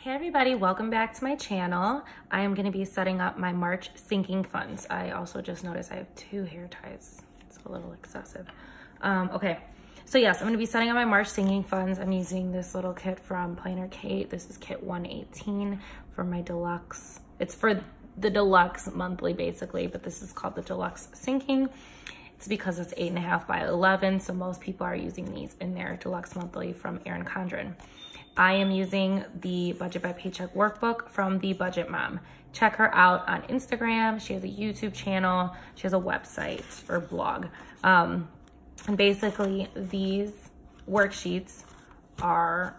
Hey everybody, welcome back to my channel. I am going to be setting up my March sinking funds. I also just noticed I have 2 hair ties. It's a little excessive. Okay, so yes, I'm going to be setting up my March sinking funds. I'm using this little kit from Planner Kate. This is kit 118 for my deluxe. It's for the deluxe monthly basically, but this is called the deluxe sinking. It's because it's 8.5 by 11, so most people are using these in their deluxe monthly from ERIN CONDREN. I am using the Budget by Paycheck Workbook from the Budget Mom. Check her out on Instagram. She has a YouTube channel. She has a website or blog. And basically these worksheets are,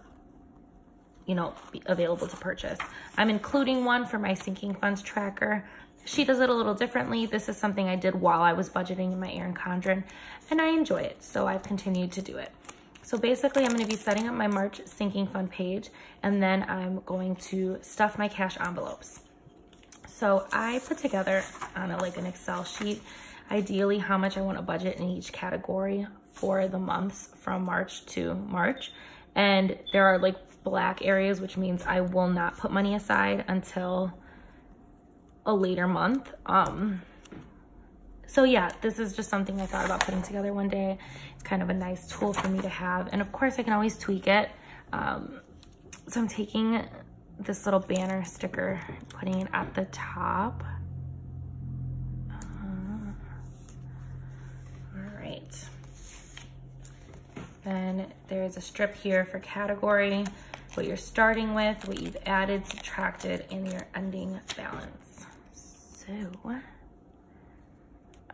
available to purchase. I'm including one for my sinking funds tracker. She does it a little differently. This is something I did while I was budgeting in my ERIN CONDREN, and I enjoy it, so I've continued to do it. So basically, I'm going to be setting up my March sinking fund page, and then I'm going to stuff my cash envelopes. So I put together on an Excel sheet, ideally how much I want to budget in each category for the months from March to March. And there are black areas, which means I will not put money aside until a later month. So yeah, this is just something I thought about putting together one day. It's kind of a nice tool for me to have. And of course I can always tweak it. So I'm taking this little banner sticker, putting it at the top. All right. Then there's a strip here for category, what you're starting with, what you've added, subtracted, and your ending balance. So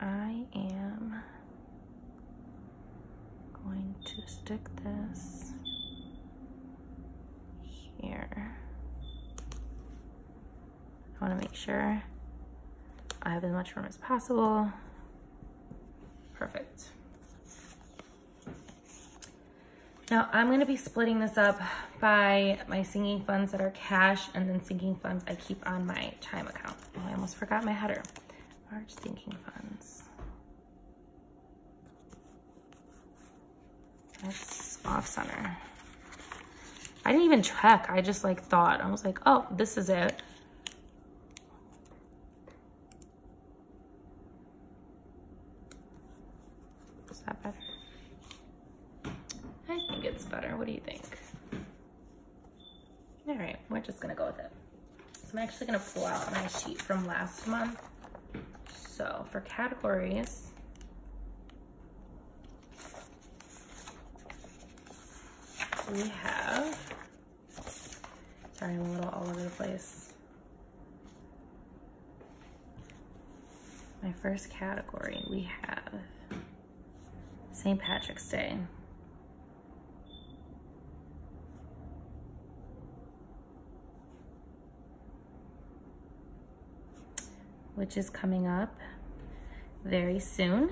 I am going to stick this here. I want to make sure I have as much room as possible. Perfect. Now I'm going to be splitting this up by my sinking funds that are cash and then sinking funds I keep on my Chime account. Oh, I almost forgot my header. March sinking funds. That's off center. I didn't even check. I just thought. I was like, oh, this is it. Is that better? I think it's better. What do you think? All right, we're just gonna go with it. So I'm actually gonna pull out my sheet from last month. So for categories, we have, sorry, I'm a little all over the place. My first category, we have St. Patrick's Day. Which is coming up very soon.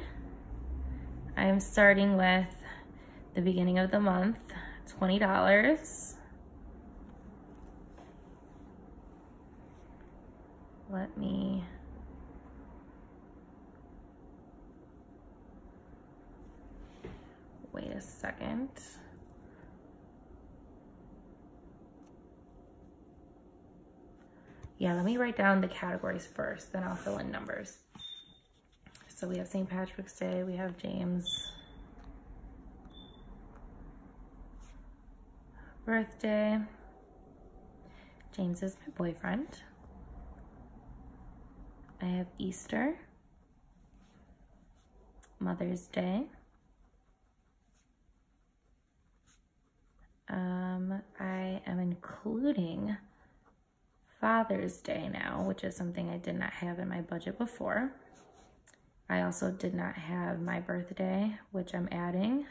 I am starting with the beginning of the month, $20. Let me wait a second. Yeah, let me write down the categories first, then I'll fill in numbers. So we have St. Patrick's Day, we have James' birthday. James is my boyfriend. I have Easter, Mother's Day. I am including Father's Day now, which is something I did not have in my budget before. I also did not have my birthday, which I'm adding,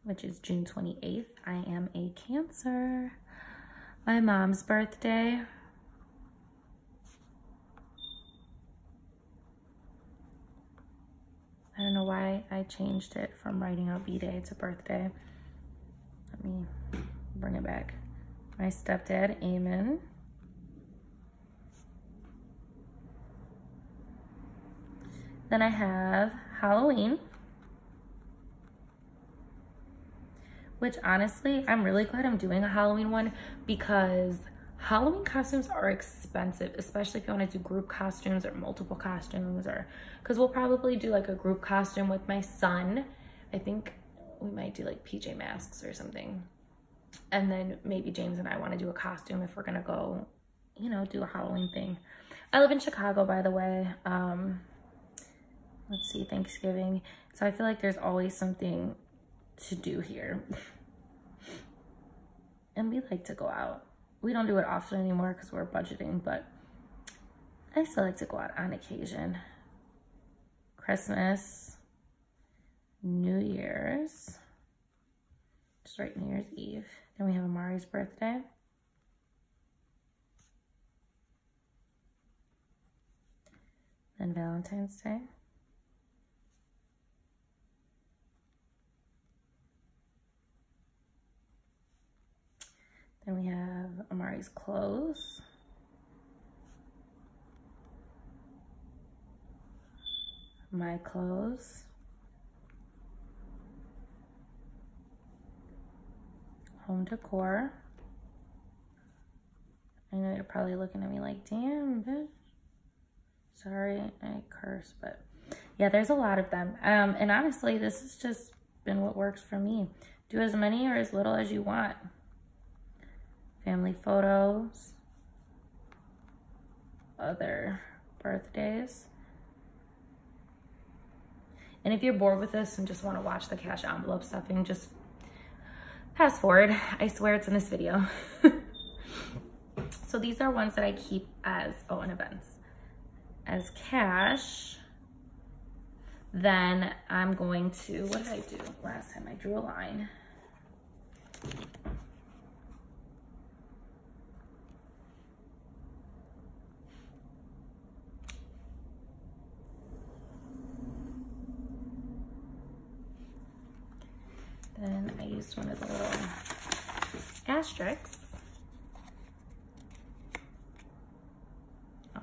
which is June 28th. I am a Cancer. My mom's birthday. I don't know why I changed it from writing out B-Day to birthday. Let me bring it back. My stepdad, Eamon. Then I have Halloween, which honestly, I'm really glad I'm doing a Halloween one because Halloween costumes are expensive, especially if you want to do group costumes or multiple costumes, or because we'll probably do like a group costume with my son. I think we might do like PJ Masks or something. And then maybe James and I want to do a costume if we're going to go, you know, do a Halloween thing. I live in Chicago, by the way. Let's see, Thanksgiving. So I feel like there's always something to do here. And we like to go out. We don't do it often anymore because we're budgeting, but I still like to go out on occasion. Christmas, New Year's, just right, New Year's Eve. Then we have Amari's birthday. Then Valentine's Day. Then we have Amari's clothes. My clothes. Home decor. I know you're probably looking at me like, damn, bitch. Sorry, I curse, but yeah, there's a lot of them. And honestly, this has just been what works for me. Do as many or as little as you want. Family photos, other birthdays. And if you're bored with this and just want to watch the cash envelope stuffing, just fast forward. I swear it's in this video. So these are ones that I keep as, oh, and events, as cash. Then I'm going to, what did I do last time? I drew a line. Then I used one of the little asterisks. Oh,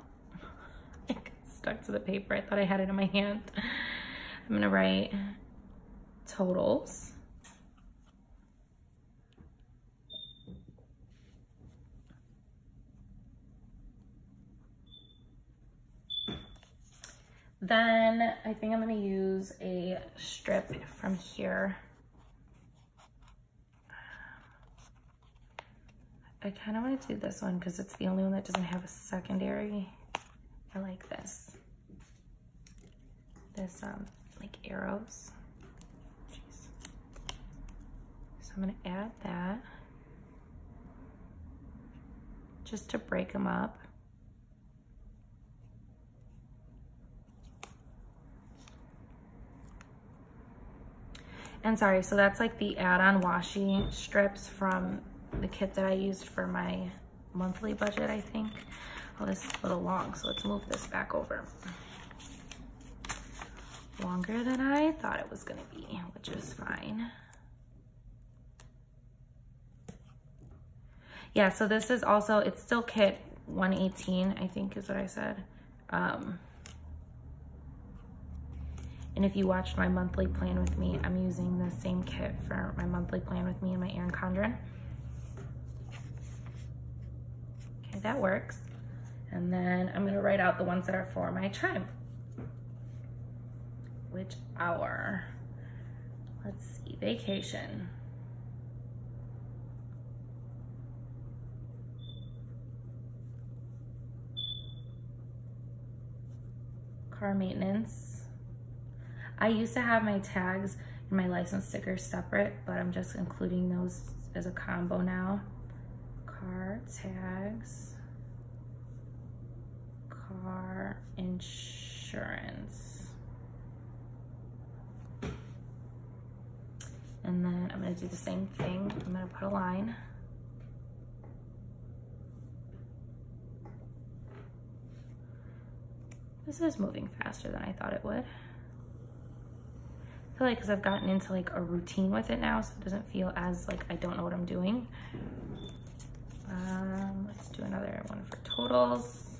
it got stuck to the paper. I thought I had it in my hand. I'm gonna write totals. Then I think I'm gonna use a strip from here. I kind of want to do this one because it's the only one that doesn't have a secondary. I like this. This, like arrows. Jeez. So I'm going to add that just to break them up. And sorry, so that's like the add-on washi strips from the kit that I used for my monthly budget, I think. Oh, this is a little long, so let's move this back over. Longer than I thought it was gonna be, which is fine. Yeah, so this is also, it's still kit 118, I think is what I said. And if you watched my monthly plan with me, I'm using the same kit for my monthly plan with me and my ERIN CONDREN. Okay, that works. And then I'm gonna write out the ones that are for my tribe. Which hour? Let's see, vacation. Car maintenance. I used to have my tags and my license stickers separate, but I'm just including those as a combo now. Car tags, car insurance. And then I'm gonna do the same thing. I'm gonna put a line. This is moving faster than I thought it would. I feel like because I've gotten into like a routine with it now, so it doesn't feel as like I don't know what I'm doing. Let's do another one for totals.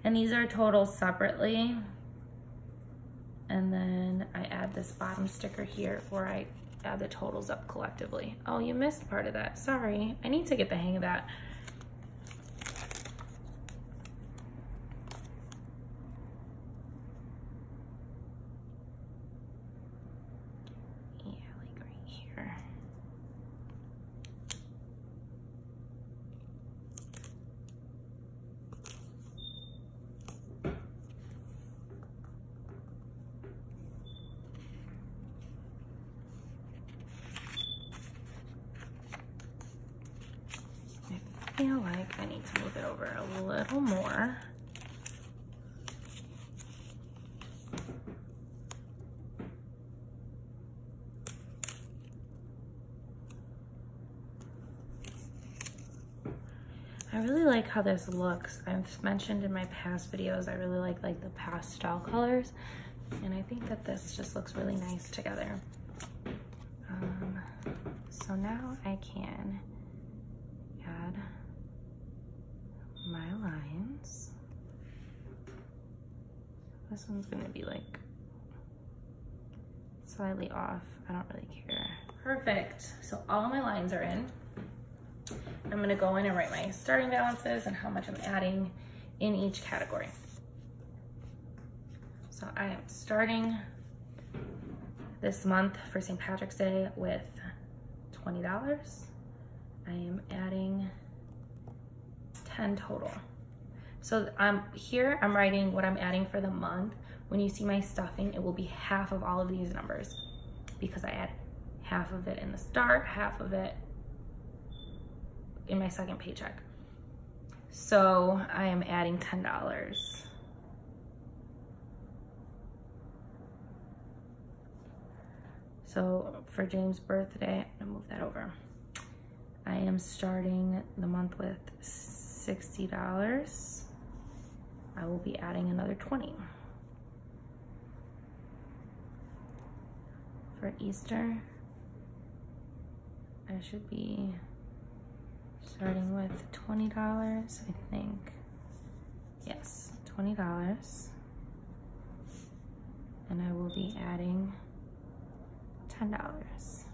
And these are totals separately. And then I add this bottom sticker here where I add the totals up collectively. Oh, you missed part of that. Sorry. I need to get the hang of that. Yeah, like right here. I feel like I need to move it over a little more. I really like how this looks. I've mentioned in my past videos, I really like the pastel colors, and I think that this just looks really nice together. So now I can add my lines. This one's gonna be like slightly off. I don't really care. Perfect. So all of my lines are in. I'm gonna go in and write my starting balances and how much I'm adding in each category. So I am starting this month for St. Patrick's Day with $20. I am adding 10 total. So here I'm writing what I'm adding for the month. When you see my stuffing, it will be half of all of these numbers because I add half of it in the start, half of it in my second paycheck. So I am adding $10. So for James' birthday, I'm gonna move that over. I am starting the month with $60. I will be adding another 20. For Easter, I should be starting with $20, I think. Yes, $20. And I will be adding $10.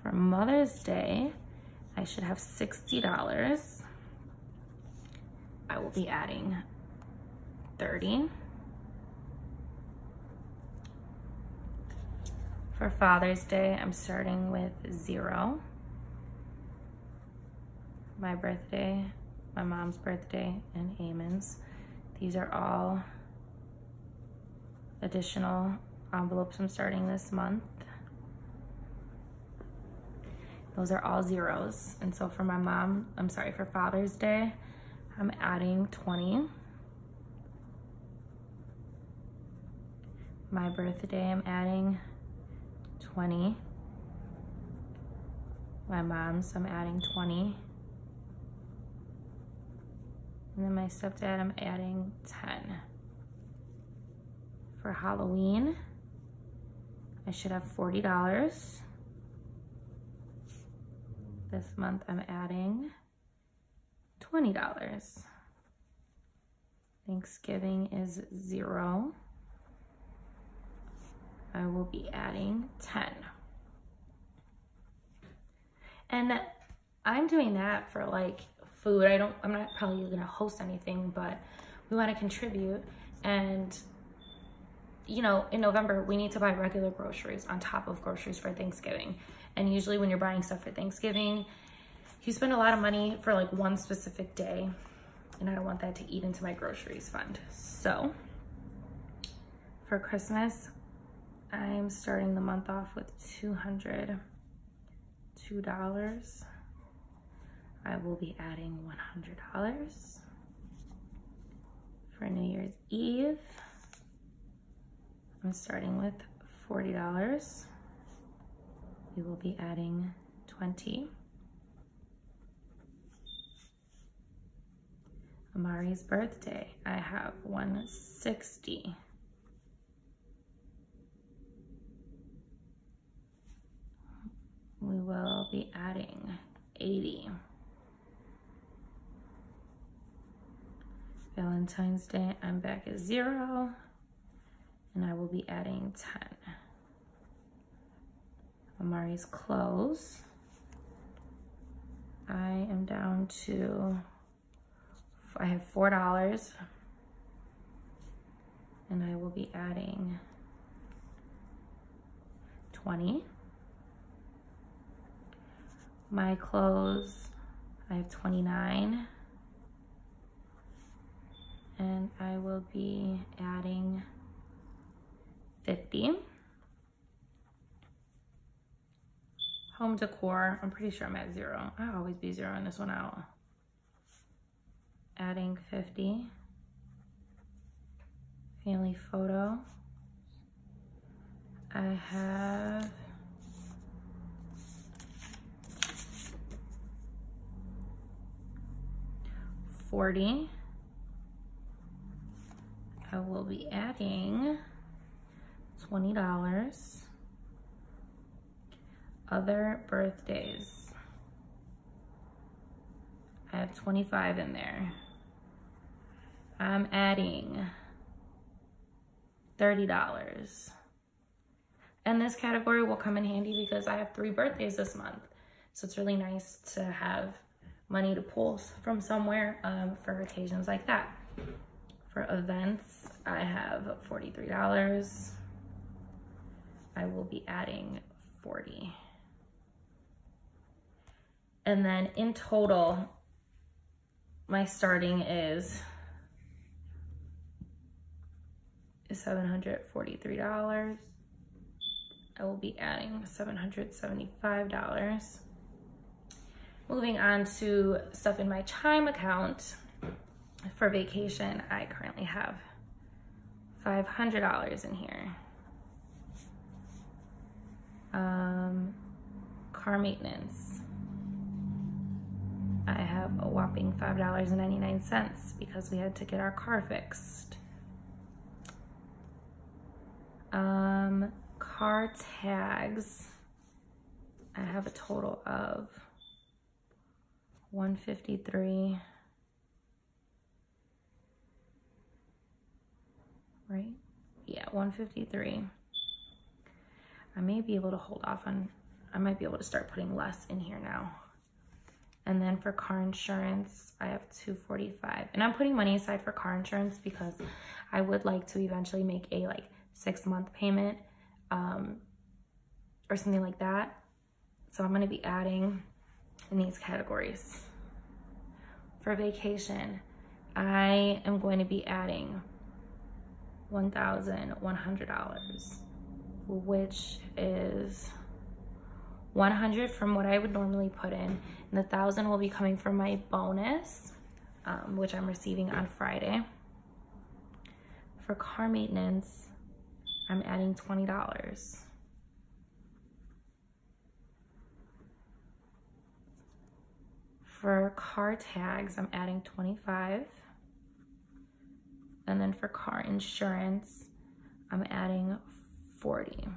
For Mother's Day, I should have $60. I will be adding 30. For Father's Day, I'm starting with 0. My birthday, my mom's birthday, and Eamon's. These are all additional envelopes I'm starting this month. Those are all zeros. And so for my mom, for Father's Day, I'm adding 20. My birthday, I'm adding 20. My mom's, I'm adding 20. And then my stepdad, I'm adding 10. For Halloween, I should have $40. This month I'm adding $20. Thanksgiving is 0. I will be adding 10. And I'm doing that for like food. I'm not probably gonna host anything, but we wanna contribute. And you know, in November, we need to buy regular groceries on top of groceries for Thanksgiving. And usually when you're buying stuff for Thanksgiving, you spend a lot of money for like one specific day, and I don't want that to eat into my groceries fund. So for Christmas, I'm starting the month off with $202. I will be adding $100. For New Year's Eve, I'm starting with $40. We will be adding 20. Amari's birthday, I have $160. We will be adding 80. Valentine's Day, I'm back at 0, and I will be adding 10. Amari's clothes, I am down to, I have $4, and I will be adding 20. My clothes, I have 29. And I will be adding 50. Home decor, I'm pretty sure I'm at 0. I always be zeroing this one out. Adding 50. Family photo. I have 40. I will be adding $20. Other birthdays. I have 25 in there. I'm adding $30. And this category will come in handy because I have 3 birthdays this month. So it's really nice to have money to pull from somewhere for occasions like that. For events, I have $43. I will be adding 40. And then in total, my starting is $743. I will be adding $775. Moving on to stuff in my Chime account. For vacation, I currently have $500 in here. Car maintenance. I have a whopping $5.99 because we had to get our car fixed. Car tags. I have a total of $153. Right? Yeah, $153. I may be able to hold off on, I might be able to start putting less in here now. And then for car insurance, I have $245. And I'm putting money aside for car insurance because I would like to eventually make a 6-month payment or something like that. So I'm gonna be adding in these categories. For vacation, I am going to be adding $1,100, which is 100 from what I would normally put in, and the 1,000 will be coming from my bonus, which I'm receiving on Friday. For car maintenance, I'm adding $20. For car tags, I'm adding $25. And then for car insurance, I'm adding $40.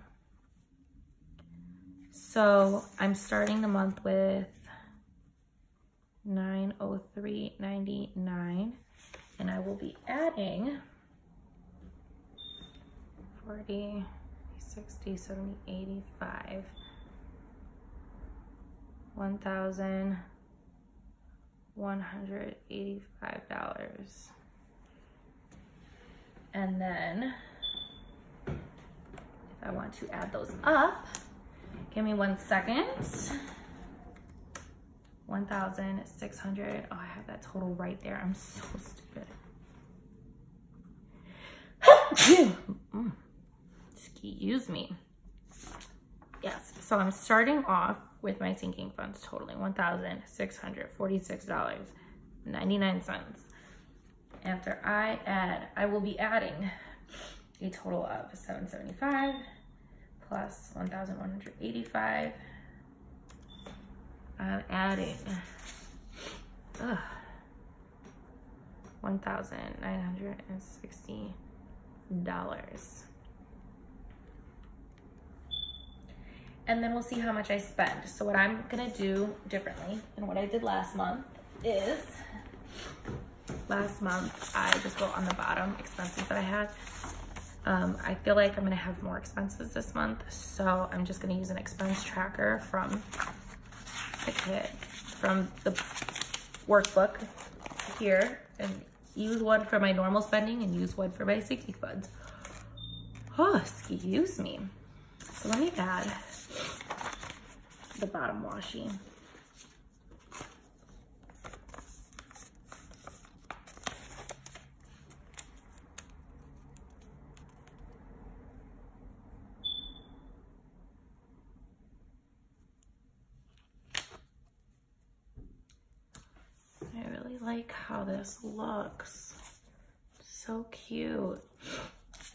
So I'm starting the month with $903.99, and I will be adding 40, 60, 70, 85, $1,185. And then if I want to add those up, give me 1 second. 1,600. Oh, I have that total right there. I'm so stupid. Excuse me. Yes, so I'm starting off with my sinking funds totaling $1,646.99. After I add, I will be adding a total of $775 plus $1,185. I'm adding $1,960. And then we'll see how much I spend. So what I'm gonna do differently than what I did last month is last month I just wrote on the bottom expenses that I had. I feel like I'm gonna have more expenses this month, so I'm just gonna use an expense tracker from the workbook here, and use one for my normal spending and use one for my sinking funds. Oh, excuse me. So let me add the bottom washi. I really like how this looks. So cute.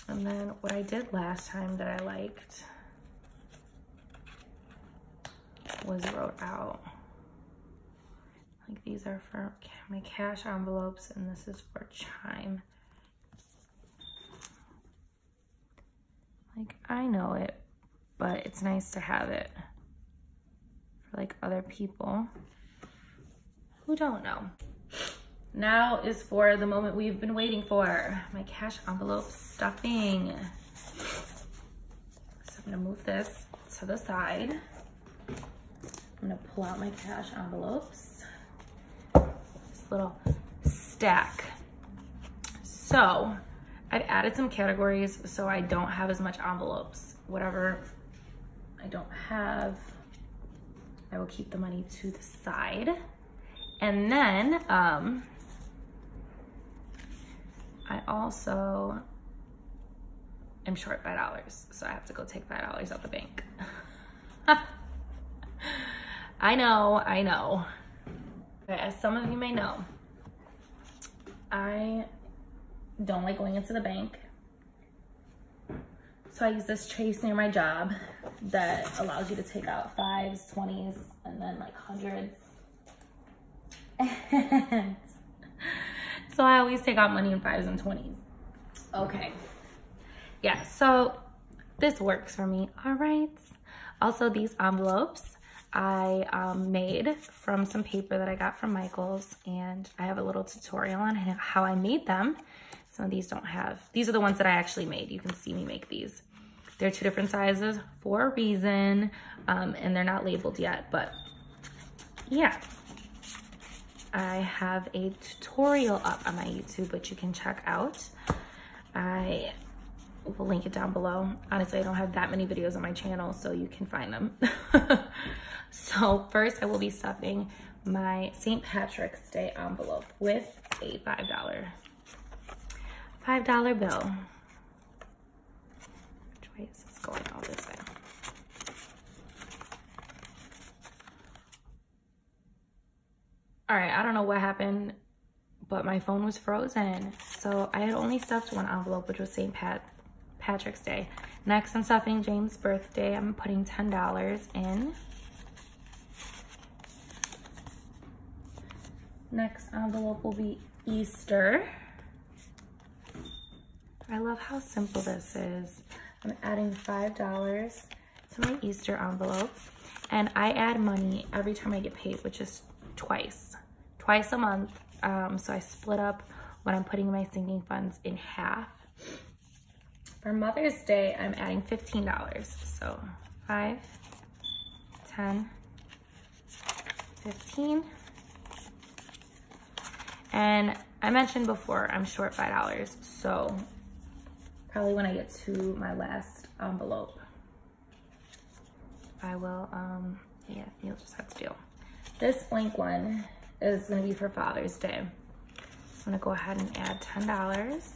And then what I did last time that I liked was wrote out, like, these are for my cash envelopes and this is for Chime. Like, I know it, but it's nice to have it for like other people who don't know. Now is for the moment we've been waiting for, my cash envelope stuffing. So I'm gonna move this to the side. I'm gonna pull out my cash envelopes. This little stack. So I've added some categories so I don't have as much envelopes. Whatever I don't have, I will keep the money to the side. And then I also am short $5, so I have to go take $5 out the bank. I know. Okay, as some of you may know, I don't like going into the bank. So I use this trace near my job that allows you to take out 5s, 20s, and then like 100s. And so I always take out money in 5s and 20s. Okay. Yeah, so this works for me. All right. Also, these envelopes I made from some paper that I got from Michael's, and I have a little tutorial on how I made them. Some of these don't have. These are the ones that I actually made. You can see me make these. They're 2 different sizes for a reason, and they're not labeled yet, but yeah. I have a tutorial up on my YouTube, which you can check out. I will link it down below. Honestly, I don't have that many videos on my channel, so you can find them. So first, I will be stuffing my St. Patrick's Day envelope with a $5 bill. Which way is this going? All this way. All right, I don't know what happened, but my phone was frozen. So I had only stuffed one envelope, which was St. Patrick's Day. Next, I'm stuffing James' birthday. I'm putting $10 in. Next envelope will be Easter. I love how simple this is. I'm adding $5 to my Easter envelope. And I add money every time I get paid, which is twice a month. So I split up when I'm putting my sinking funds in half. For Mother's Day, I'm adding $15. So 5, 10, 15. And I mentioned before, I'm short $5. So probably when I get to my last envelope, I will, yeah, you'll just have to deal. This blank one is gonna be for Father's Day. So I'm gonna go ahead and add $10.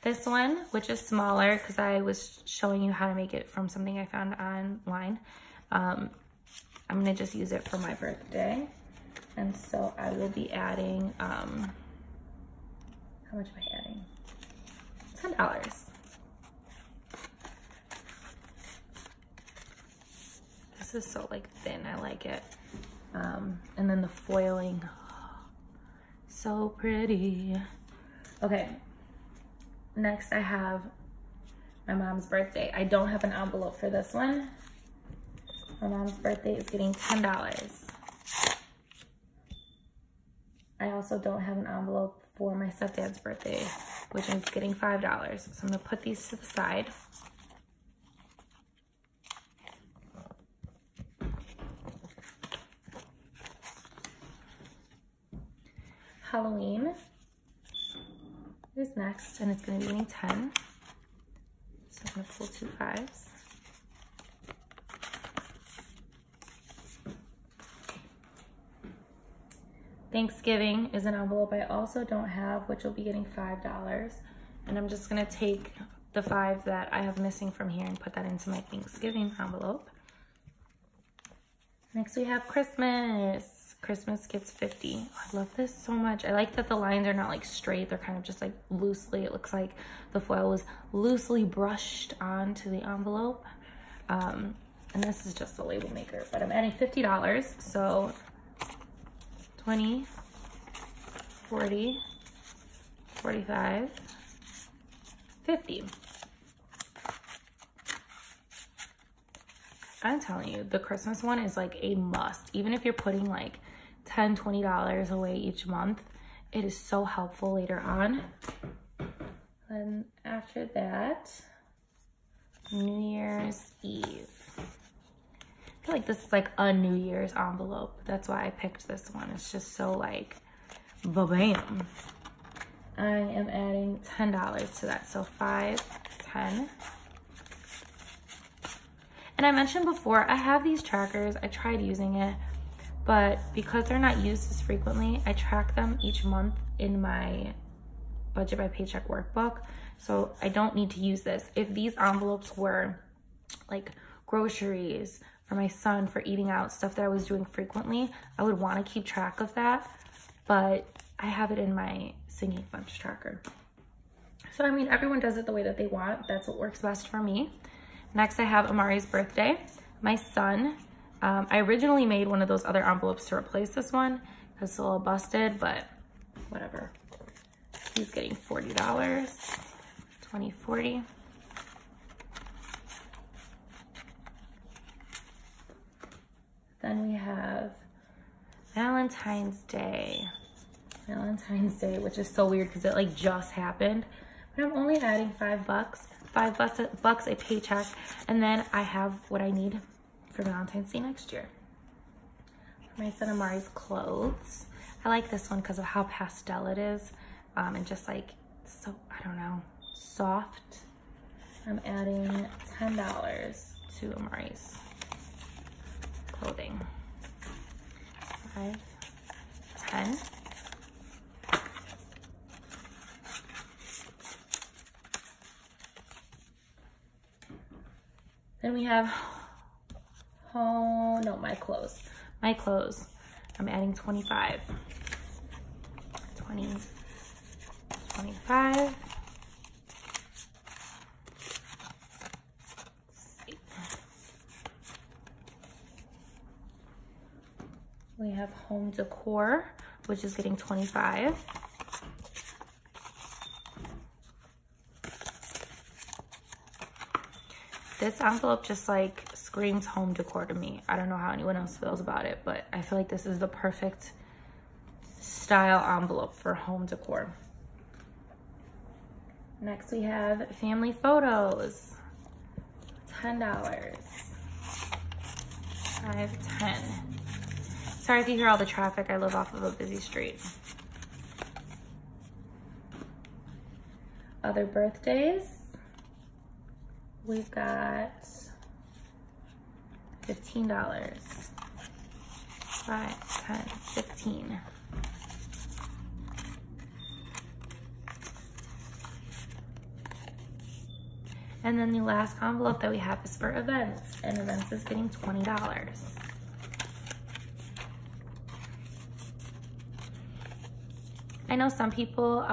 This one, which is smaller, because I was showing you how to make it from something I found online. I'm gonna just use it for my birthday. And so I will be adding, how much am I adding? $10. This is so like thin, I like it. And then the foiling, so pretty. Okay, next I have my mom's birthday. I don't have an envelope for this one. My mom's birthday is getting $10. I also don't have an envelope for my stepdad's birthday, which is getting $5. So I'm gonna put these to the side. Halloween is next, and it's gonna be getting 10. So I'm gonna pull 2 5s. Thanksgiving is an envelope I also don't have, which will be getting $5. And I'm just gonna take the 5 that I have missing from here and put that into my Thanksgiving envelope. Next we have Christmas. Christmas gets 50. I love this so much. I like that the lines are not like straight. They're kind of just like loosely. It looks like the foil was loosely brushed onto the envelope. And this is just a label maker, but I'm adding $50. So 20, 40, 45, 50. I'm telling you, the Christmas one is like a must. Even if you're putting like $10, $20 away each month, it is so helpful later on. And after that, New Year's Eve. I feel like this is like a New Year's envelope. That's why I picked this one. It's just so like, ba-bam. I am adding $10 to that. So 5, 10. And I mentioned before, I have these trackers. I tried using it, but because they're not used as frequently, I track them each month in my Budget by Paycheck workbook. So I don't need to use this. If these envelopes were like groceries for my son, for eating out, stuff that I was doing frequently, I would want to keep track of that, but I have it in my sinking funds tracker. So I mean, everyone does it the way that they want. That's what works best for me. Next, I have Amari's birthday. My son, I originally made one of those other envelopes to replace this one because it's a little busted, but whatever. He's getting $40, 20, 40. Then we have Valentine's Day. Valentine's Day, which is so weird because it like just happened. But I'm only adding $5, $5 a paycheck, and then I have what I need for Valentine's Day next year. For my son Amari's clothes, I like this one because of how pastel it is, and just like so, I don't know, soft. I'm adding $10 to Amari's clothing. 5, 10. Then we have, oh no, my clothes. My clothes, I'm adding 25. 20, 25. Let's see. We have home decor, which is getting 25. This envelope just like screams home decor to me. I don't know how anyone else feels about it, but I feel like this is the perfect style envelope for home decor. Next we have family photos, $10, 5, 10. Sorry if you hear all the traffic, I live off of a busy street. Other birthdays, we've got $15, 5, 10, 15. And then the last envelope that we have is for events, and events is getting $20. I know some people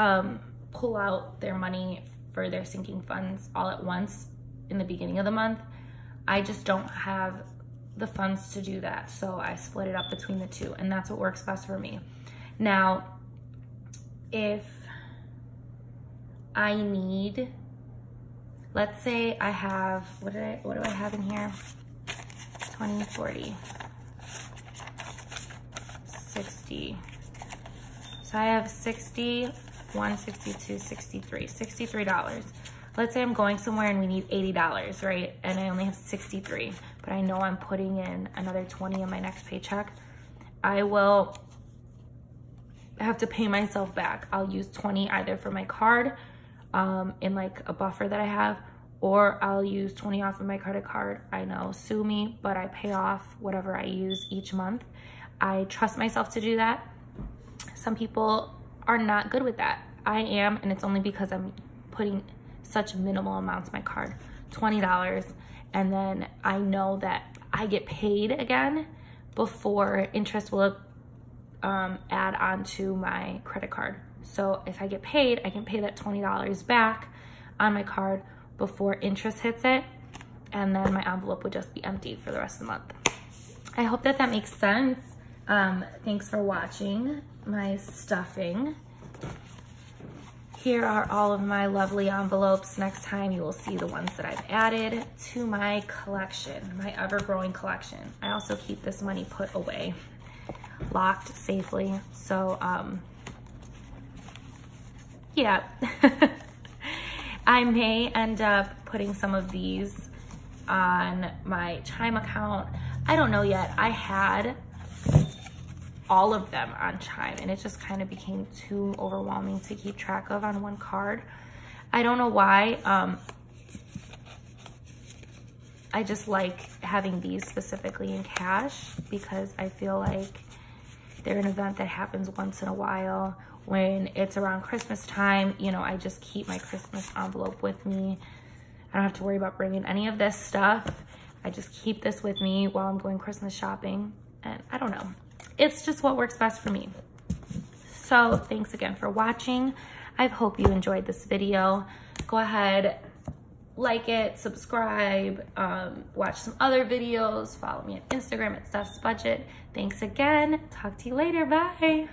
pull out their money for their sinking funds all at once in the beginning of the month. I just don't have the funds to do that, so I split it up between the two, and that's what works best for me. Now, if I need, let's say I have, what do I have in here? 20, 40, 60. So I have 60, 162, 63, $63. Let's say I'm going somewhere and we need $80, right? And I only have 63, but I know I'm putting in another 20 in my next paycheck. I will have to pay myself back. I'll use 20 either for my card in like a buffer that I have, or I'll use 20 off of my credit card. I know, sue me, but I pay off whatever I use each month. I trust myself to do that. Some people are not good with that. I am, and it's only because I'm putting such minimal amounts on my card, $20, and then I know that I get paid again before interest will add on to my credit card. So if I get paid, I can pay that $20 back on my card before interest hits it, and then my envelope would just be empty for the rest of the month. I hope that that makes sense. Thanks for watching my stuffing. Here are all of my lovely envelopes. Next time you will see the ones that I've added to my collection, my ever-growing collection. I also keep this money put away, locked safely. So, yeah. I may end up putting some of these on my Chime account. I don't know yet. I had all of them on Chime, and it just kind of became too overwhelming to keep track of on one card. I don't know why. I just like having these specifically in cash because I feel like they're an event that happens once in a while. When it's around Christmas time, you know, I just keep my Christmas envelope with me. I don't have to worry about bringing any of this stuff. I just keep this with me while I'm going Christmas shopping, and I don't know. It's just what works best for me. So thanks again for watching. I hope you enjoyed this video. Go ahead, like it, subscribe, watch some other videos, follow me on Instagram at Steph's Budget. Thanks again. Talk to you later. Bye.